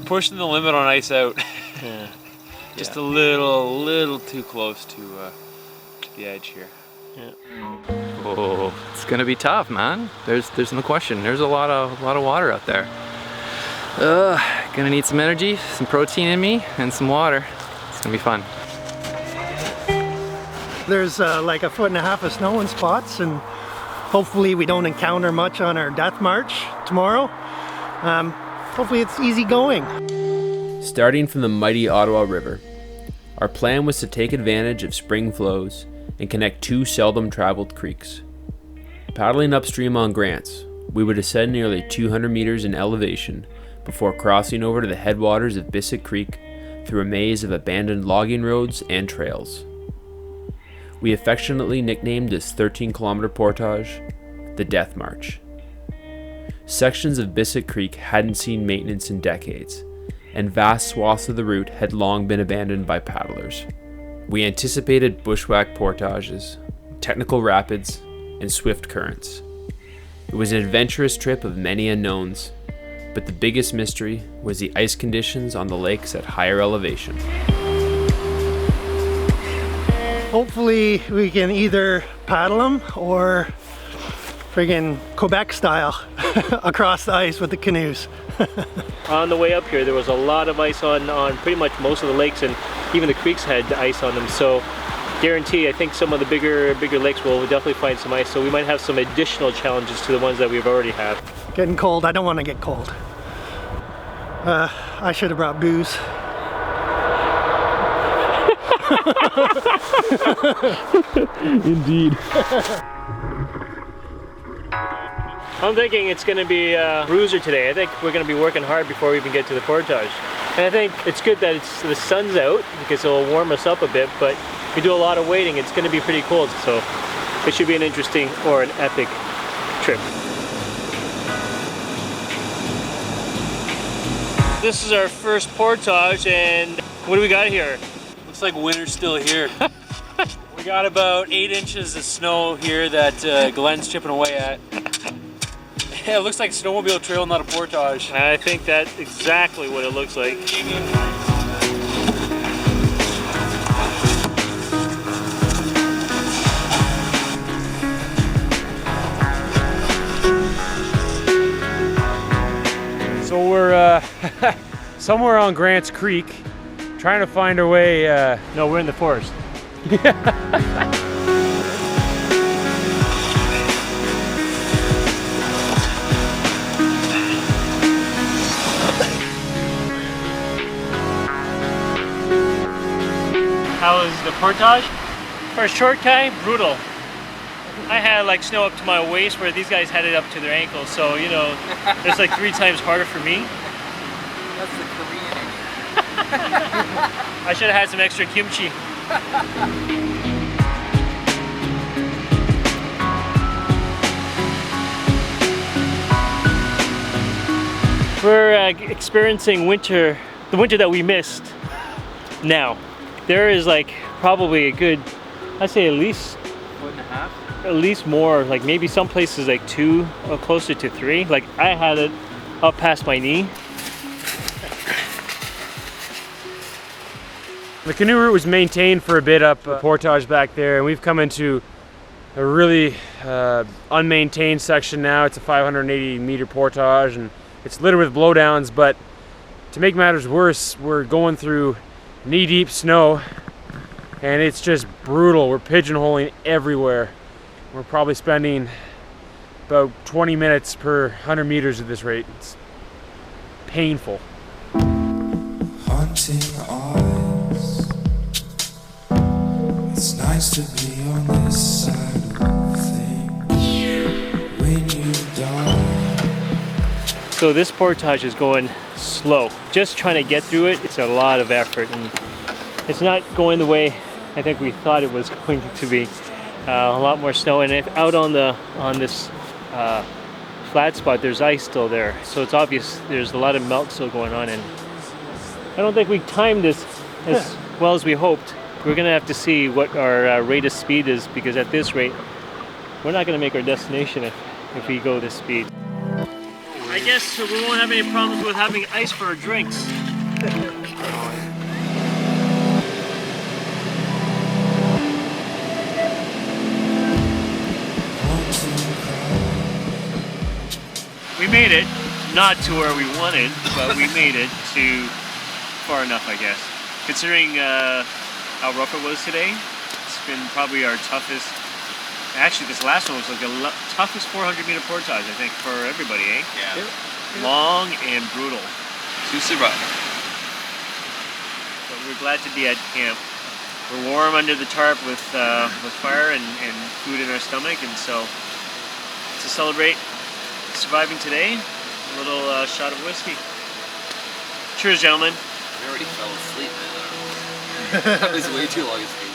pushing the limit on ice out. Yeah. Just a little too close to the edge here. Yeah. Oh, it's gonna be tough, man. There's no question. There's a lot of water out there. Gonna need some energy, some protein in me, and some water. It's gonna be fun. There's like 1.5 feet of snow in spots, and hopefully we don't encounter much on our death march tomorrow. Hopefully it's easy going. Starting from the mighty Ottawa River, our plan was to take advantage of spring flows and connect two seldom traveled creeks. Paddling upstream on Grants, we would ascend nearly 200 meters in elevation before crossing over to the headwaters of Bissetts Creek through a maze of abandoned logging roads and trails. We affectionately nicknamed this 13-kilometer portage the Death March. Sections of Bissetts Creek hadn't seen maintenance in decades, and vast swaths of the route had long been abandoned by paddlers. We anticipated bushwhack portages, technical rapids, and swift currents. It was an adventurous trip of many unknowns, but the biggest mystery was the ice conditions on the lakes at higher elevation. Hopefully we can either paddle them or friggin' Quebec style across the ice with the canoes. On the way up here, there was a lot of ice on pretty much most of the lakes, and even the creeks had ice on them. So guarantee, I think some of the bigger lakes will definitely find some ice. So we might have some additional challenges to the ones that we've already had. Getting cold. I don't want to get cold. I should have brought booze. Indeed. I'm thinking it's going to be a bruiser today. I think we're going to be working hard before we even get to the portage. And I think it's good that the sun's out because it'll warm us up a bit, but if we do a lot of wading, it's going to be pretty cold. So it should be an interesting or an epic trip. This is our first portage, and what do we got here? Looks like winter's still here. We got about 8 inches of snow here that Glenn's chipping away at. Yeah, it looks like a snowmobile trail, not a portage. I think that's exactly what it looks like. So we're somewhere on Grants Creek, trying to find our way. No, we're in the forest. How was the portage? For a short guy, brutal. I had like snow up to my waist where these guys had it up to their ankles, so you know, it's like 3 times harder for me. That's the Korean. I should have had some extra kimchi. We're experiencing winter, the winter that we missed now. There is like probably a good, I'd say at least 1.5. At least more, like maybe some places like 2 or closer to 3. Like I had it up past my knee. The canoe route was maintained for a bit up the portage back there, and we've come into a really unmaintained section now. It's a 580 meter portage, and it's littered with blowdowns, but to make matters worse, we're going through knee-deep snow, and it's just brutal. We're pigeonholing everywhere. We're probably spending about 20 minutes per 100 meters at this rate. It's painful. Haunting eyes. It's nice to be on this side of things. When you die. So this portage is going slow. Just trying to get through it, it's a lot of effort, and it's not going the way I think we thought it was going to be. A lot more snow, and out on this flat spot, there's ice still there. So it's obvious there's a lot of melt still going on, and I don't think we timed this as well as we hoped. We're gonna have to see what our rate of speed is, because at this rate, we're not gonna make our destination if we go this speed. We're I guess we won't have any problems with having ice for our drinks. We made it, not to where we wanted, but we made it to far enough, I guess. Considering how rough it was today, it's been probably our toughest. Actually, this last one was like the toughest 400-meter portage, I think, for everybody, eh? Yeah. Long and brutal. Seriously rough. But we're glad to be at camp. We're warm under the tarp with fire and food in our stomach, and so to celebrate surviving today, a little shot of whiskey. Cheers, gentlemen. I already fell asleep, man. That was way too long a speech.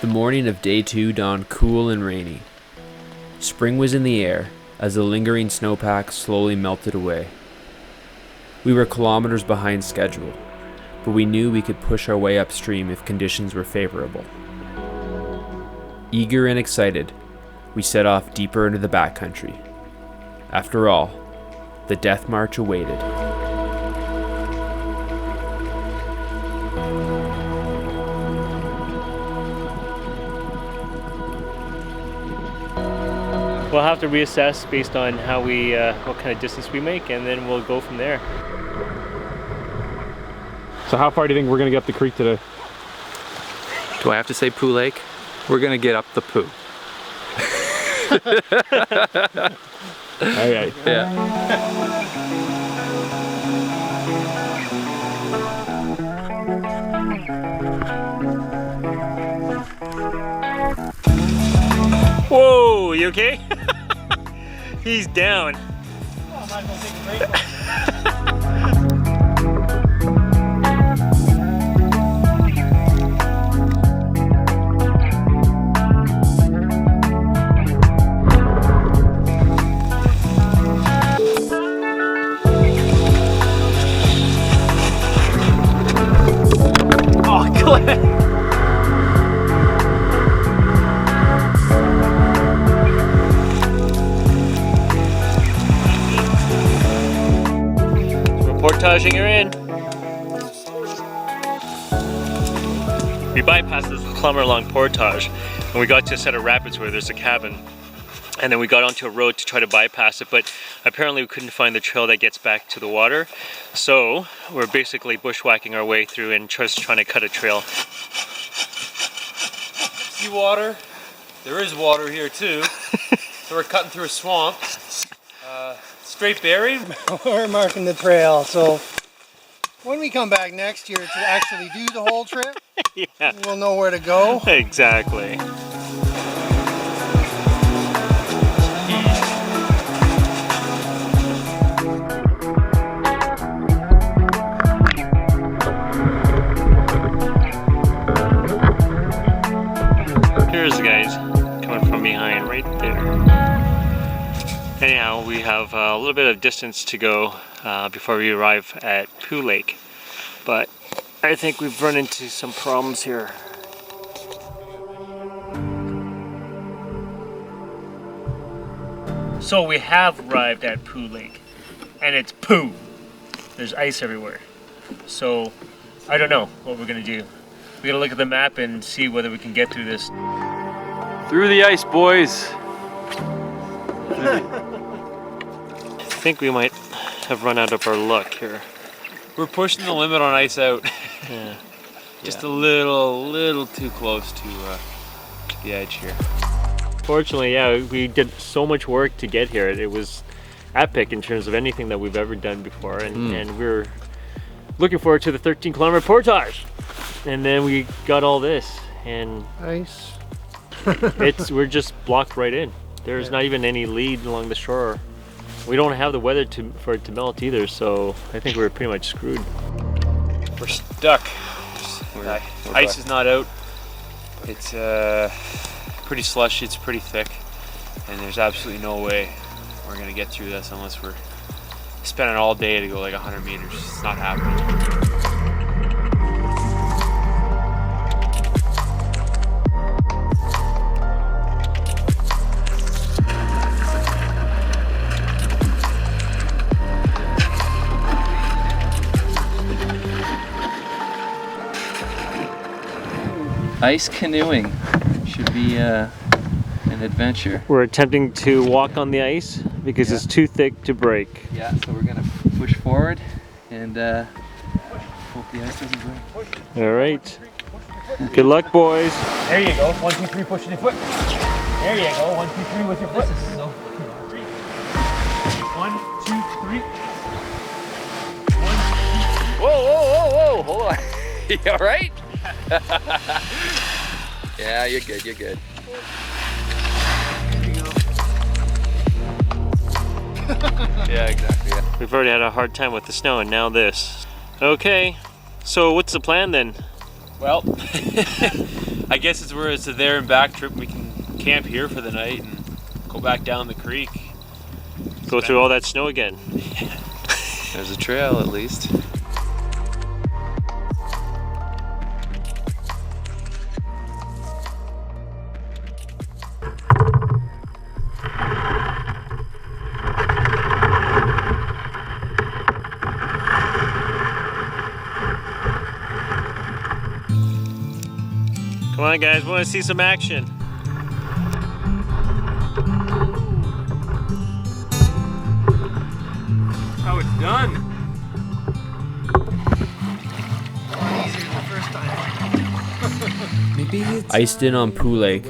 The morning of day 2 dawned cool and rainy. Spring was in the air as the lingering snowpack slowly melted away. We were kilometers behind schedule, but we knew we could push our way upstream if conditions were favorable. Eager and excited, we set off deeper into the backcountry. After all, the death march awaited. We'll have to reassess based on how we, what kind of distance we make, and then we'll go from there. So how far do you think we're gonna get up the creek today? Do I have to say Poo Lake? We're gonna get up the poo. All right. Yeah. Whoa, you okay? He's down. Oh, Glenn! Portaging her in. We bypassed this kilometer-long portage, and we got to a set of rapids where there's a cabin. And then we got onto a road to try to bypass it, but apparently we couldn't find the trail that gets back to the water. So we're basically bushwhacking our way through and just trying to cut a trail. See water? There is water here too. So we're cutting through a swamp. Straight buried. We're marking the trail, so when we come back next year to actually do the whole trip, Yeah, we'll know where to go. exactly. Here's the guys coming from behind right there. Anyhow, we have a little bit of distance to go before we arrive at Poo Lake, but I think we've run into some problems here. So we have arrived at Poo Lake, and it's poo. There's ice everywhere. So I don't know what we're gonna do. We gotta look at the map and see whether we can get through this. Through the ice, boys. I think we might have run out of our luck here. We're pushing the limit on ice out. Yeah. Just a little too close to the edge here. Fortunately, yeah, we did so much work to get here. It was epic in terms of anything that we've ever done before, and we're looking forward to the 13-kilometer portage. And then we got all this, and Ice. we're just blocked right in. There's not even any lead along the shore. We don't have the weather for it to melt either, so I think we're pretty much screwed. We're stuck. We're Ice is not out. It's pretty slushy, it's pretty thick, and there's absolutely no way we're gonna get through this unless we're spending all day to go like 100 meters. It's not happening. Ice canoeing should be an adventure. We're attempting to walk on the ice because it's too thick to break. Yeah, so we're gonna push forward and hope the ice doesn't break. All right. Good luck, boys. There you go. 1, 2, 3, pushing your foot. There you go. 1, 2, 3 with your foot. This is so 3. 1, 2, 3. 1, 2, 3. Whoa, whoa, whoa, whoa! Hold on. You all right? Yeah, you're good. You're good. Yeah, exactly. Yeah. We've already had a hard time with the snow, and now this. Okay, so what's the plan then? Well, I guess it's a there and back trip. We can camp here for the night and go back down the creek. Go through all that snow again. There's a trail at least. Come on, guys, we want to see some action. How it's done. Easier than the first time. Maybe it's Iced in on Poo Lake,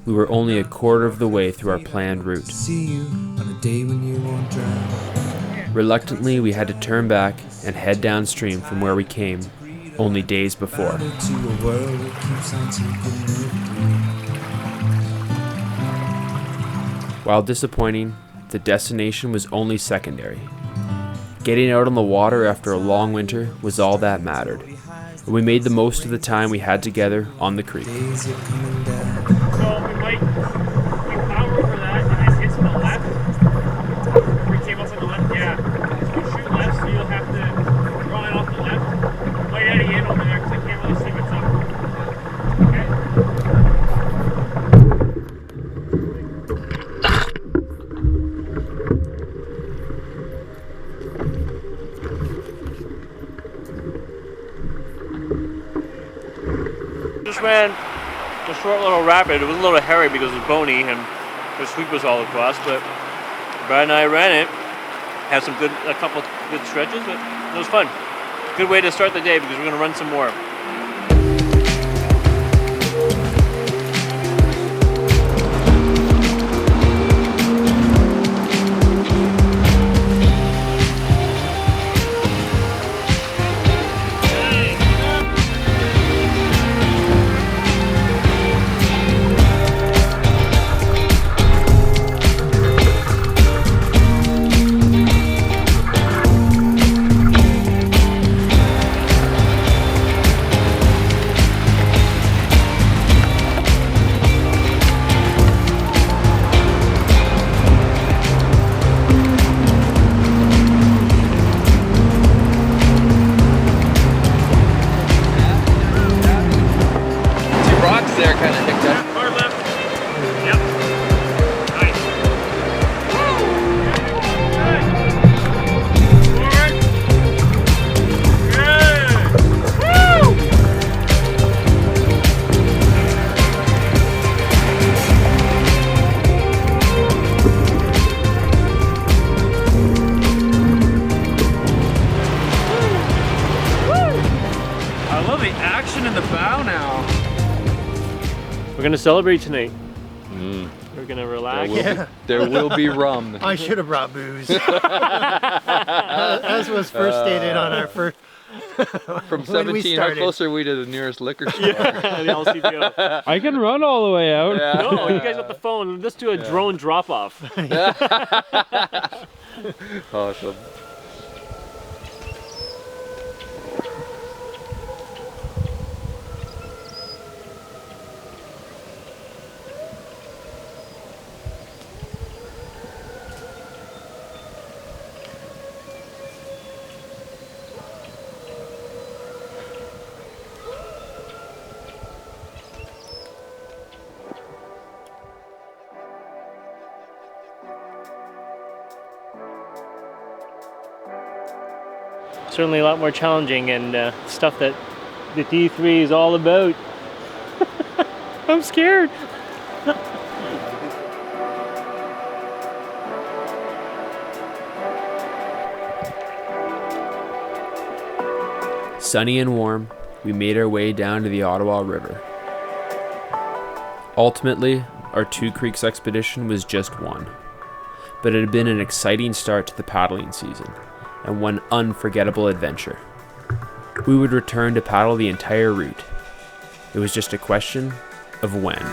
we were only a quarter of the way through our planned route. see you on a day when you won't drown. Reluctantly, we had to turn back and head downstream from where we came only days before. To a world that keeps on taking it. While disappointing, the destination was only secondary. Getting out on the water after a long winter was all that mattered, and we made the most of the time we had together on the creek. Days are coming down. So we might power over that and it hits to the left. Three tables on the left, yeah. So you shoot left, so you'll have to draw it off the left. Light out again over there because I can't really see what's up. Okay. Just ran a short little rapid. It was a little hairy because it was bony and the sweep was all across, but Brad and I ran it. Had a couple good stretches, but it was fun. Good way to start the day because we're gonna run some more. There kind of hicked up. Hard left. Yep. Nice. Good. Good. Woo! I love the action in the bow now. We're gonna celebrate tonight. We're gonna relax. There will be rum. I should have brought booze. As was first stated on our first. From when we 17, how started. close are we to the nearest liquor store? The LCBO. I can run all the way out. No, you guys got the phone. Let's do a drone drop off. Awesome. certainly a lot more challenging and stuff that the D3 is all about. I'm scared. Sunny and warm, we made our way down to the Ottawa River. Ultimately, our Two Creeks expedition was just one, but it had been an exciting start to the paddling season and one unforgettable adventure. We would return to paddle the entire route. It was just a question of when.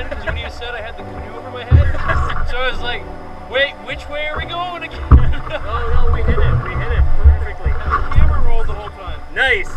Because when you said I had the canoe over my head, so I was like, wait, which way are we going again? Oh no, we hit it perfectly. The camera rolled the whole time. Nice.